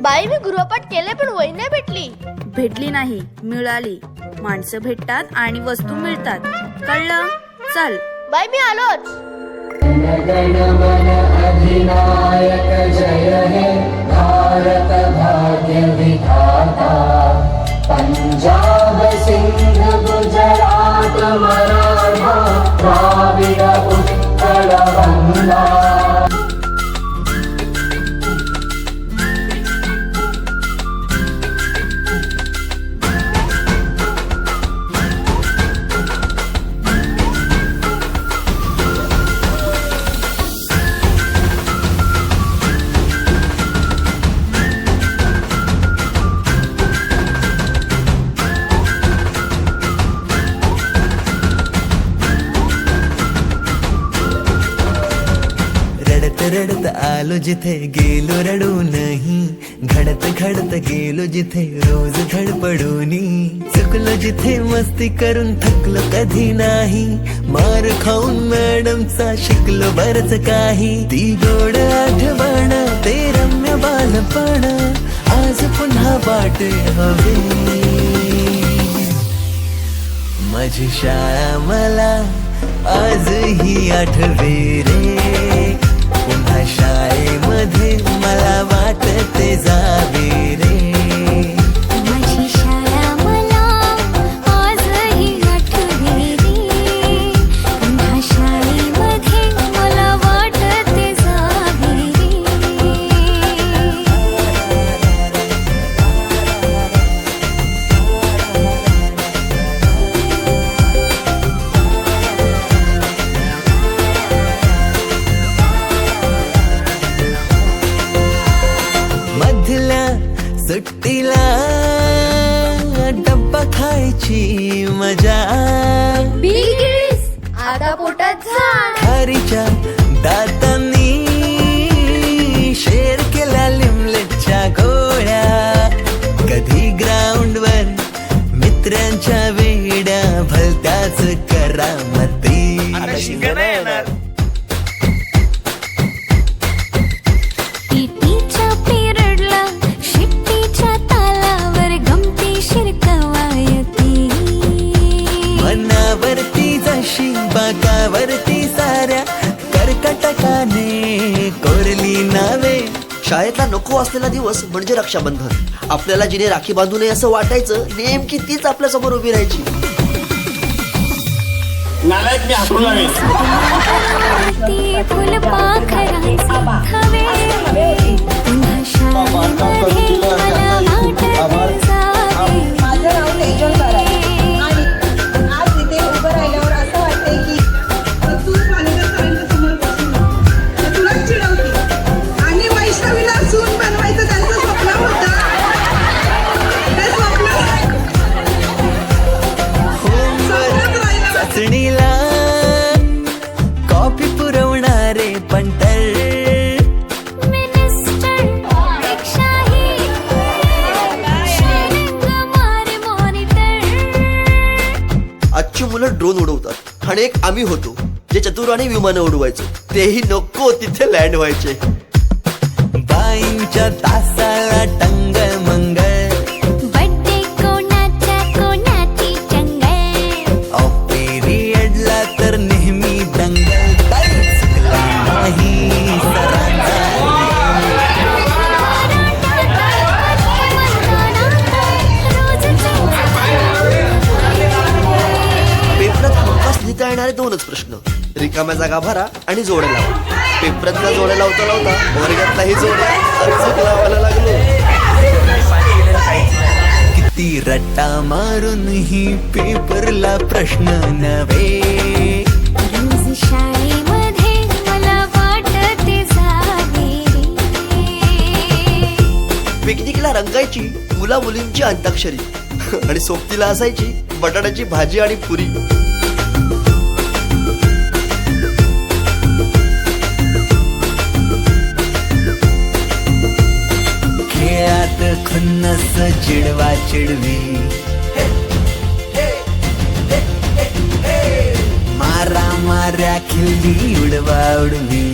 बाई मी गृहपाठ केले पण वही नाही भेटली. भेटली नाही, मिळाली. माणसं भेटतात आणि वस्तू मिळतात. कळलं? चल. बाई मी आलोच. गण मन अधिनायक जय हे भारत भाग्य विधाता. पंजाब सिंध गुजरात मराठा द्राविड उत्कल गंगा. रडत आलो जिथे गेलो रडू नाही. घडत घडत गेलो जिथे रोज धडपडूनी. चुकलो जिथे मस्ती करून थकलो कधी नाही. मार खाऊन मॅडमचा शिकलो बरच काही. ती गोड आठवण ते रम्य बालपण आज पुन्हा वाट हवे. माझी शाळा मला आजही आठवे रे. पुन्हा शाळेमध्ये मला वाटते जावे रे. माझी शाळा मला आजही आठवते रे. पुन्हा शाळेमध्ये मला वाटते जावे रे. मधल्या सुट्टीला डब्बा खायची मजा. आता पोटात झाड. खारीच्या दातांनी शेर केल्या लिमलेटच्या गोळ्या. कधी ग्राउंडवर मित्रांच्या वेड्या भलत्याच करामती. पीटीच्या पिरियडला शिट्टीच्या तालावर गमतीशीर कवायती. मनावरती जशी बाकावरती साऱ्या कर्कटकाने कोरली नावे. शाळेतला नको असलेला दिवस म्हणजे रक्षाबंधन. आपल्याला जिने राखी बांधू नये असं वाटायचं, नेमकी तीच आपल्या समोर उभी राहायची. नालायक मी हसून लावेन. ती फुलपाखरांचे थवे. पुन्हा शाळेमध्ये मला वाटते जावे. माझं नाव तेजल आहे आणि आज इथे उभं राहिल्यावर असं वाटतंय की तू पालघर सरांच्या समोर बसून मी तुलाच चिडवते. आणि वैष्णवीला सून बनवायचं त्यांचं स्वप्न होतं. ते स्वप्न स्वप्नच राहिलं. चाचणीला कॉफी पुरवणारे पंटर. मिनिस्टर रिक्षाही शाळेत मारे मॉनिटर. आजची मुलं ड्रोन उडवतात आणि एक आम्ही होतो जे चतुराने विमानं उडवायचो. तेही नको तिथे लँड व्हायचे. बाईंच्या तासाला टंगळ मंगळ. बड्डे कोणाच्या कोणाची चंगळ. ऑफ पिरियडला तर नेहमी दंगल. चुकला नाही सरांचा. पेपरात हमखास लिहिता येणारे दोनच प्रश्न, रिकाम्या जागा भरा आणि जोड्या लावा. पेपरातल्या जोड्या लावता लावता वर्गातलाही जोड्या अचूक लावायला लागलो. किती रट्टा मारून ही पेपरला प्रश्न नव्हे. रोज शाळेमध्ये मला वाटते जावे रे. पिकनिकला रंगायची मुला मुलींची अंताक्षरी आणि सोबतीला असायची बटाट्याची भाजी आणि पुरी. खेळात खुन्नस चिडवा चिडवी. मारा माऱ्या खिल्ली उडवा उडवी.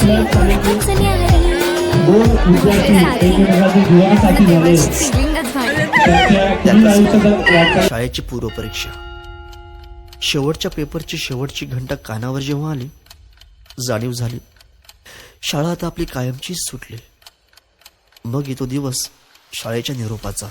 आपल्या शाळेचे न्यारी दोन विद्यार्थी एकमेकांच्या जीवनासाठी झाले फिलिंगच भारी त्यांच्या पुढील आयुष्याचा वाटचाल शाळेची पूर्वपरीक्षा शेवटच्या पेपरची शेवटची घंटा कानावर जेव्हा आली जाणीव झाली शाळा आता आपली कायमचीच सुटली. मग येतो दिवस शाळेच्या निरोपाचा.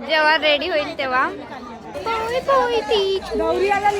जेव्हा रेडी होईल तेव्हा गौरी आला